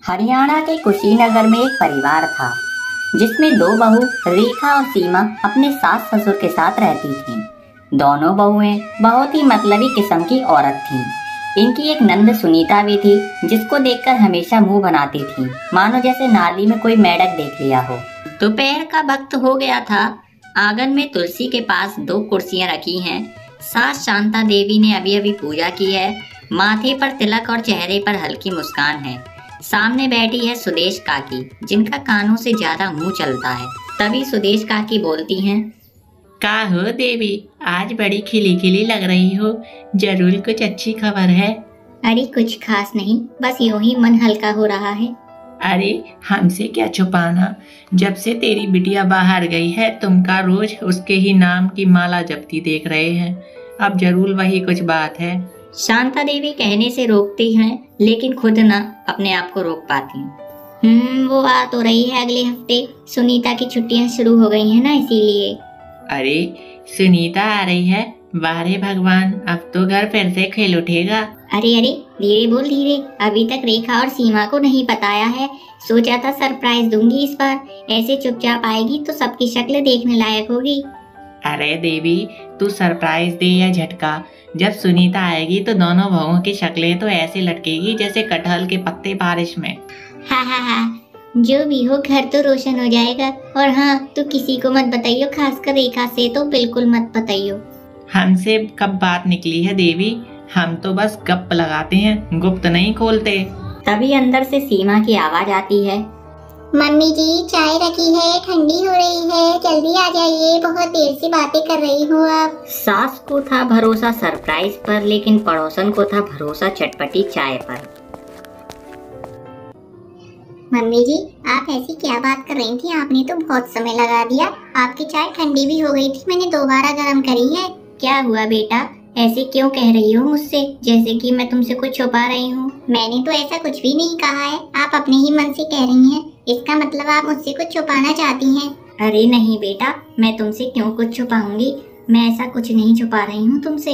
हरियाणा के कुशीनगर में एक परिवार था जिसमें दो बहू रेखा और सीमा अपने सास ससुर के साथ रहती थीं। दोनों बहुएं बहुत ही मतलबी किस्म की औरत थीं। इनकी एक नंद सुनीता भी थी जिसको देखकर हमेशा मुंह बनाती थी, मानो जैसे नाली में कोई मेंढक देख लिया हो। दोपहर का वक्त हो गया था। आंगन में तुलसी के पास दो कुर्सियां रखी हैं। सास शांता देवी ने अभी अभी पूजा की है। माथे पर तिलक और चेहरे पर हल्की मुस्कान है। सामने बैठी है सुदेश काकी, जिनका कानों से ज्यादा मुंह चलता है। तभी सुदेश काकी बोलती हैं, का हो देवी, आज बड़ी खिली खिली लग रही हो, जरूर कुछ अच्छी खबर है। अरे कुछ खास नहीं, बस यूं ही मन हल्का हो रहा है। अरे हमसे क्या छुपाना, जब से तेरी बिटिया बाहर गई है तुमका रोज उसके ही नाम की माला जपती देख रहे हैं। अब जरूर वही कुछ बात है। शांता देवी कहने से रोकती हैं, लेकिन खुद न अपने आप को रोक पाती। वो आ तो रही है अगले हफ्ते। सुनीता की छुट्टियां शुरू हो गई हैं ना, इसीलिए। अरे सुनीता आ रही है? वारे भगवान, अब तो घर फिर से खेल उठेगा। अरे अरे धीरे बोल धीरे, अभी तक रेखा और सीमा को नहीं बताया है। सोचा था सरप्राइज दूंगी इस बार, ऐसे चुपचाप आएगी तो सबकी शक्ल देखने लायक होगी। अरे देवी, तू सरप्राइज दे या झटका, जब सुनीता आएगी तो दोनों बहुओं की शक्लें तो ऐसे लटकेगी जैसे कटहल के पत्ते बारिश में। हाँ, जो भी हो घर तो रोशन हो जाएगा। और हाँ, तू किसी को मत बताइयो, खासकर रेखा से तो बिल्कुल मत बताइयो। हमसे कब बात निकली है देवी, हम तो बस गप लगाते हैं, गुप्त नहीं खोलते। तभी अंदर से सीमा की आवाज आती है, मम्मी जी चाय रखी है, ठंडी हो रही है, जल्दी आ जाइए, बहुत देर से बातें कर रही हूँ आप। सास को था भरोसा सरप्राइज पर, लेकिन पड़ोसन को था भरोसा चटपटी चाय पर। मम्मी जी आप ऐसी क्या बात कर रही थी, आपने तो बहुत समय लगा दिया। आपकी चाय ठंडी भी हो गई थी, मैंने दोबारा गर्म करी है। क्या हुआ बेटा, ऐसे क्यों कह रही हो मुझसे, जैसे कि मैं तुमसे कुछ छुपा रही हूँ। मैंने तो ऐसा कुछ भी नहीं कहा है, आप अपने ही मन से कह रही हैं। इसका मतलब आप मुझसे कुछ छुपाना चाहती हैं। अरे नहीं बेटा, मैं तुमसे क्यों कुछ छुपाऊंगी, मैं ऐसा कुछ नहीं छुपा रही हूँ तुमसे।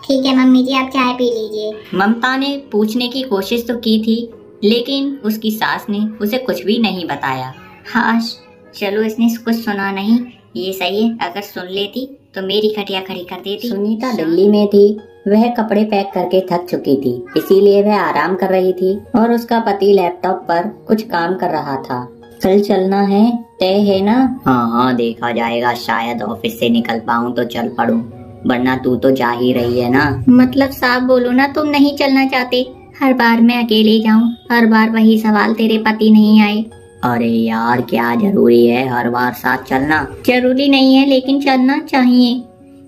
ठीक है मम्मी जी, आप चाय पी लीजिए। ममता ने पूछने की कोशिश तो की थी, लेकिन उसकी सास ने उसे कुछ भी नहीं बताया। हाँ चलो, इसने कुछ सुना नहीं, ये सही है। अगर सुन लेती तो मेरी खटिया खड़ी कर देती। सुनीता दिल्ली में थी। वह कपड़े पैक करके थक चुकी थी, इसीलिए वह आराम कर रही थी और उसका पति लैपटॉप पर कुछ काम कर रहा था। कल चलना है, तय है ना? हाँ देखा जाएगा, शायद ऑफिस से निकल पाऊँ तो चल पड़ूं, वरना तू तो जा ही रही है ना। मतलब साफ बोलो ना, तुम नहीं चलना चाहते? हर बार मैं अकेले जाऊं, हर बार वही सवाल, तेरे पति नहीं आए। अरे यार क्या जरूरी है हर बार साथ चलना? जरूरी नहीं है, लेकिन चलना चाहिए।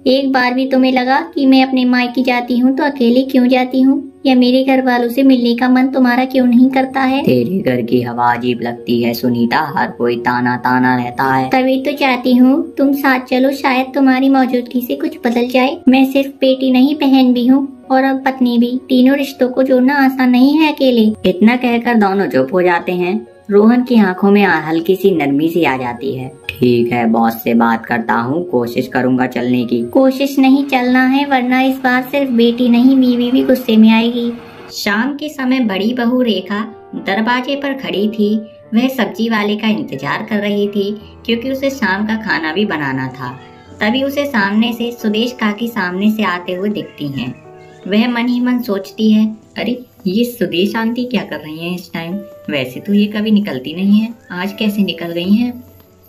एक बार भी तुम्हें लगा कि मैं अपने मायके जाती हूँ तो अकेले क्यों जाती हूँ, या मेरे घर वालों से मिलने का मन तुम्हारा क्यों नहीं करता है? तेरे घर की हवा अजीब लगती है सुनीता, हर कोई ताना ताना रहता है। तभी तो चाहती हूँ तुम साथ चलो, शायद तुम्हारी मौजूदगी से कुछ बदल जाए। मैं सिर्फ बेटी नहीं, बहन भी हूँ और अब पत्नी भी। तीनों रिश्तों को जोड़ना आसान नहीं है अकेले। इतना कहकर दोनों चुप हो जाते हैं। रोहन की आंखों में हल्की सी नरमी सी आ जाती है। ठीक है, बॉस से बात करता हूँ, कोशिश करूँगा चलने की। कोशिश नहीं, चलना है, वरना इस बार सिर्फ बेटी नहीं बीवी भी गुस्से में आएगी। शाम के समय बड़ी बहू रेखा दरवाजे पर खड़ी थी। वह सब्जी वाले का इंतजार कर रही थी, क्योंकि उसे शाम का खाना भी बनाना था। तभी उसे सामने से सुदेश काकी सामने से आते हुए दिखती हैं। वह मन ही मन सोचती है, अरे ये सुदेश आंटी क्या कर रही हैं इस टाइम? वैसे तो ये कभी निकलती नहीं है, आज कैसे निकल गई हैं?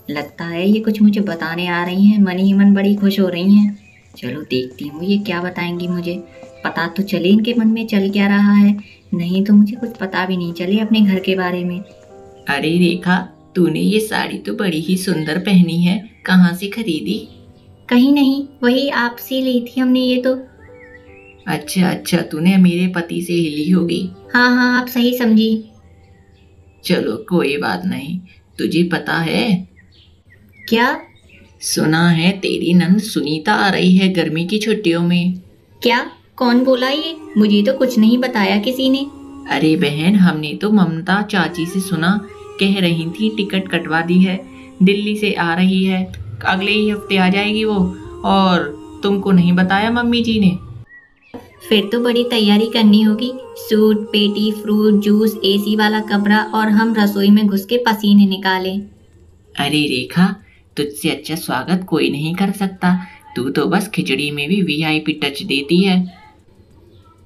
लगता है ये कुछ मुझे बताने आ रही हैं। मन ही मन बड़ी खुश हो रही हैं। चलो देखती हूँ ये क्या बताएंगी मुझे। पता तो चले इनके मन में चल क्या रहा है, नहीं तो मुझे कुछ पता भी नहीं चले अपने घर के बारे में। अरे रेखा, तूने ये साड़ी तो बड़ी ही सुंदर पहनी है, कहाँ से खरीदी? कहीं नहीं, वही आपसे ली थी हमने ये तो। अच्छा, तूने मेरे पति से ही ली होगी। हाँ आप सही समझी। चलो कोई बात नहीं। तुझे पता है क्या? सुना है तेरी नंद सुनीता आ रही है गर्मी की छुट्टियों में। क्या? कौन बोला ये? मुझे तो कुछ नहीं बताया किसी ने। अरे बहन, हमने तो ममता चाची से सुना, कह रही थी टिकट कटवा दी है, दिल्ली से आ रही है, अगले ही हफ्ते आ जाएगी वो। और तुमको नहीं बताया मम्मी जी ने? फिर तो बड़ी तैयारी करनी होगी। सूट, पेटी, फ्रूट, जूस, एसी वाला कमरा और हम रसोई में घुस के पसीने निकालें। अरे रेखा, तुझसे अच्छा स्वागत कोई नहीं कर सकता। तू तो बस खिचड़ी में भी वीआईपी टच देती है।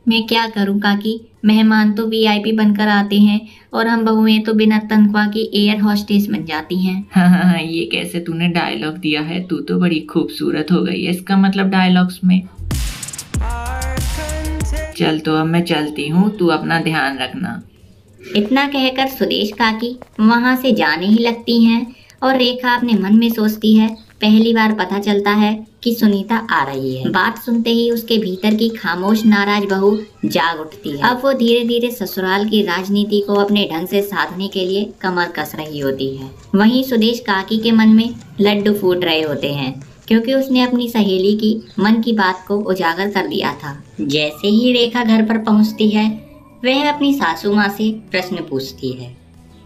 मैं क्या करूं काकी, मेहमान तो वीआईपी बनकर आते हैं और हम बहुएं तो बिना तनख्वाह की एयर होस्टेस बन जाती हैं। हाँ, ये कैसे तूने डायलॉग दिया है? तू तो बड़ी खूबसूरत हो गई है इसका मतलब डायलॉग्स में। चल तो अब मैं चलती हूँ, तू अपना ध्यान रखना। इतना कहकर सुदेश काकी वहाँ से जाने ही लगती हैं और रेखा अपने मन में सोचती है, पहली बार पता चलता है कि सुनीता आ रही है। बात सुनते ही उसके भीतर की खामोश नाराज बहू जाग उठती है। अब वो धीरे धीरे ससुराल की राजनीति को अपने ढंग से साधने के लिए कमर कस रही होती है। वहीं सुदेश काकी के मन में लड्डू फूट रहे होते हैं, क्योंकि उसने अपनी सहेली की मन की बात को उजागर कर दिया था। जैसे ही रेखा घर पर पहुंचती है, वह अपनी सासू माँ से प्रश्न पूछती है,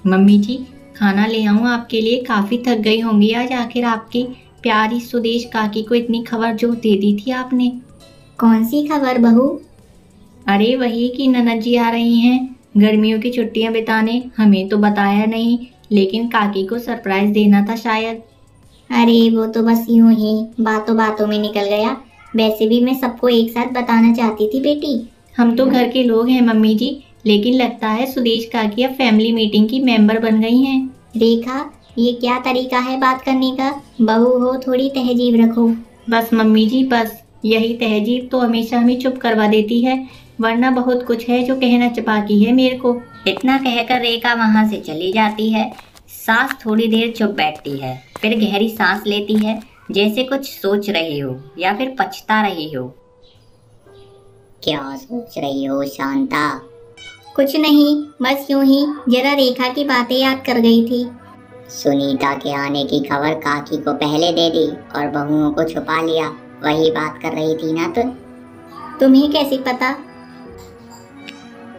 मम्मी जी खाना ले आऊं आपके लिए? काफी थक गई होंगी आज। आखिर आपकी प्यारी सुदेश काकी को इतनी खबर जो दे दी थी आपने। कौन सी खबर बहू? अरे वही कि ननद जी आ रही हैं गर्मियों की छुट्टियां बिताने। हमें तो बताया नहीं, लेकिन काकी को सरप्राइज देना था शायद। अरे वो तो बस यूं ही बातों बातों में निकल गया। वैसे भी मैं सबको एक साथ बताना चाहती थी बेटी। हम तो घर के लोग हैं मम्मी जी, लेकिन लगता है सुदेश काकी अब फैमिली मीटिंग की मेंबर बन गई हैं। रेखा, ये क्या तरीका है बात करने का? बहू हो, थोड़ी तहजीब रखो। बस मम्मी जी बस, यही तहजीब तो हमेशा हमें चुप करवा देती है, वरना बहुत कुछ है जो कहना बाकी है मेरे को। इतना कहकर रेखा वहाँ से चली जाती है। सास थोड़ी देर चुप बैठती है, फिर गहरी सांस लेती है, जैसे कुछ सोच रही हो या फिर पछता रही हो। क्या सोच रही हो शांता? कुछ नहीं, बस यूं ही जरा रेखा की बातें याद कर गई थी। सुनीता के आने की खबर काकी को पहले दे दी और बहुओं को छुपा लिया, वही बात कर रही थी ना तुम? तुम्हें कैसे पता?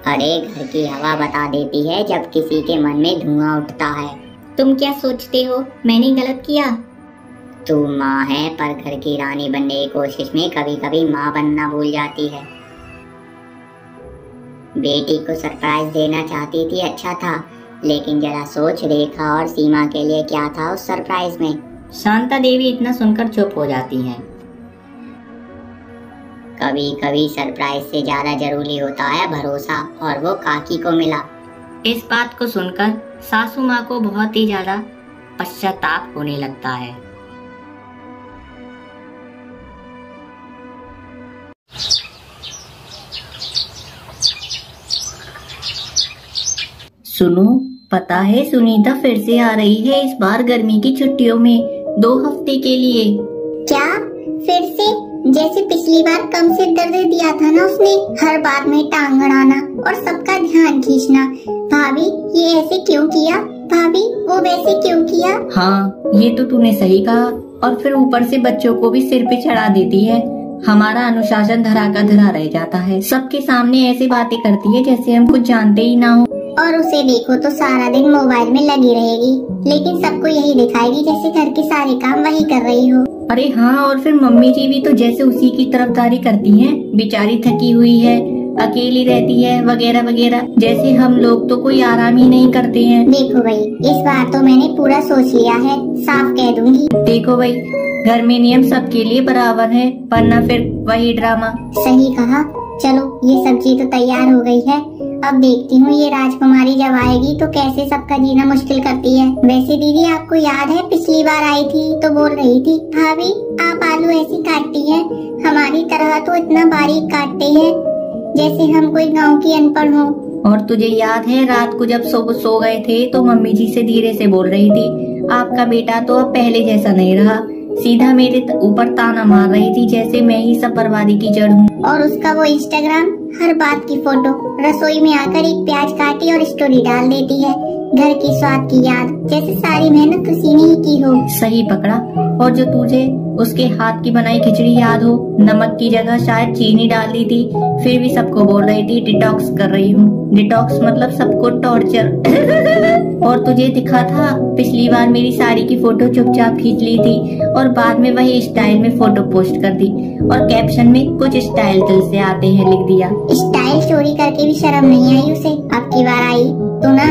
अरे घर की हवा बता देती है जब किसी के मन में धुआं उठता है। तुम क्या सोचते हो मैंने गलत किया? तू माँ है, पर घर की रानी बनने की कोशिश में कभी कभी माँ बनना भूल जाती है। बेटी को सरप्राइज देना चाहती थी, अच्छा था, लेकिन जरा सोच रेखा और सीमा के लिए क्या था उस सरप्राइज में। शांता देवी इतना सुनकर चुप हो जाती हैं। कभी कभी सरप्राइज से ज्यादा जरूरी होता है भरोसा, और वो काकी को मिला। इस बात को सुनकर सासू माँ को बहुत ही ज्यादा पश्चाताप होने लगता है। सुनो, पता है सुनीता फिर से आ रही है इस बार गर्मी की छुट्टियों में, 2 हफ्ते के लिए। क्या फिर से? जैसे पिछली बार कम से दर्द दिया था ना उसने, हर बात में टांग अड़ाना और सबका ध्यान खींचना। भाभी ये ऐसे क्यों किया? भाभी वो वैसे क्यों किया? हाँ, ये तो तूने सही कहा। और फिर ऊपर से बच्चों को भी सिर पे चढ़ा देती है। हमारा अनुशासन धरा का धरा रह जाता है। सबके सामने ऐसी बातें करती है जैसे हम कुछ जानते ही ना हो। और उसे देखो तो सारा दिन मोबाइल में लगी रहेगी, लेकिन सबको यही दिखाएगी जैसे घर के सारे काम वही कर रही हो। अरे हाँ, और फिर मम्मी जी भी तो जैसे उसी की तरफदारी करती हैं। बेचारी थकी हुई है, अकेली रहती है, वगैरह वगैरह, जैसे हम लोग तो कोई आराम ही नहीं करते हैं। देखो भाई, इस बार तो मैंने पूरा सोच लिया है, साफ कह दूंगी। देखो भाई, घर में नियम सबके लिए बराबर है, वरना फिर वही ड्रामा। सही कहा। चलो ये सब्जी तो तैयार हो गई है, अब देखती हूँ ये राजकुमारी जब आएगी तो कैसे सबका जीना मुश्किल करती है। वैसे दीदी आपको याद है पिछली बार आई थी तो बोल रही थी, भाभी आप आलू ऐसी काटती हैं, हमारी तरह तो इतना बारीक काटते हैं जैसे हम कोई गांव की अनपढ़ हो। और तुझे याद है रात को जब सो गए थे तो मम्मी जी से धीरे से बोल रही थी, आपका बेटा तो अब पहले जैसा नहीं रहा, सीधा मेरे ऊपर ताना मार रही थी जैसे मैं ही सब बर्बादी की जड़ हूँ। और उसका वो इंस्टाग्राम, हर बात की फोटो, रसोई में आकर एक प्याज काटी और स्टोरी डाल देती है, घर की स्वाद की याद, जैसे सारी मेहनत उसी ने ही की हो। सही पकड़ा। और जो तुझे उसके हाथ की बनाई खिचड़ी याद हो, नमक की जगह शायद चीनी डाल दी थी, फिर भी सबको बोल रही थी डिटॉक्स कर रही हूँ। डिटॉक्स मतलब सबको टॉर्चर। और तुझे दिखा था पिछली बार मेरी साड़ी की फोटो चुपचाप खींच ली थी और बाद में वही स्टाइल में फोटो पोस्ट कर दी और कैप्शन में कुछ स्टाइल दिल से आते हैं लिख दिया। स्टाइल चोरी करके भी शर्म नहीं आई उसे? अब की बार आई तो ना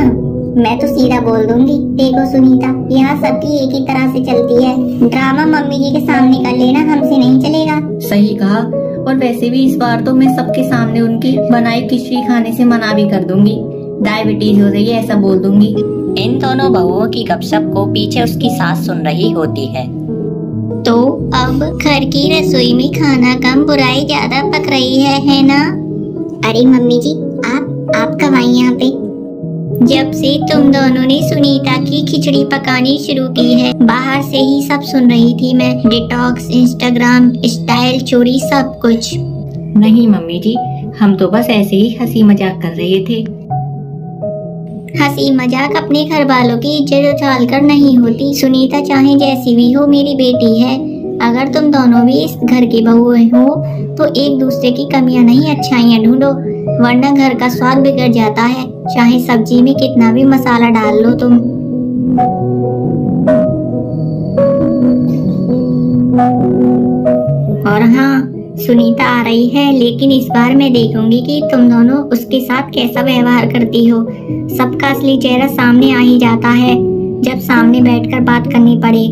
मैं तो सीधा बोल दूंगी। देखो सुनीता, यहाँ सबकी एक ही तरह से चलती है, ड्रामा मम्मी जी के सामने कर लेना, हमसे नहीं चलेगा। सही कहा। और वैसे भी इस बार तो मैं सबके सामने उनकी बनाई खिचड़ी खाने से मना भी कर दूंगी। डायबिटीज हो रही है ऐसा बोल दूंगी। इन दोनों बहुओं की गपशप को पीछे उसकी सास सुन रही होती है। तो अब घर की रसोई में खाना कम बुराई ज्यादा पक रही है ना? अरे मम्मी जी, आप कब आई यहाँ पे? जब से तुम दोनों ने सुनीता की खिचड़ी पकानी शुरू की है, बाहर से ही सब सुन रही थी मैं। डिटॉक्स, इंस्टाग्राम, स्टाइल चोरी, सब कुछ। नहीं मम्मी जी, हम तो बस ऐसे ही हंसी मजाक कर रहे थे। हंसी मजाक अपने घर वालों की इज्जत उछाल कर नहीं होती। सुनीता चाहे जैसी भी हो मेरी बेटी है। अगर तुम दोनों भी इस घर की बहुएं हो तो एक दूसरे की कमियां नहीं अच्छाइयां ढूंढो, वरना घर का स्वाद बिगड़ जाता है, चाहे सब्जी में कितना भी मसाला डाल लो तुम। और हाँ, सुनीता आ रही है, लेकिन इस बार मैं देखूंगी कि तुम दोनों उसके साथ कैसा व्यवहार करती हो। सबका असली चेहरा सामने आ ही जाता है जब सामने बैठकर बात करनी पड़े।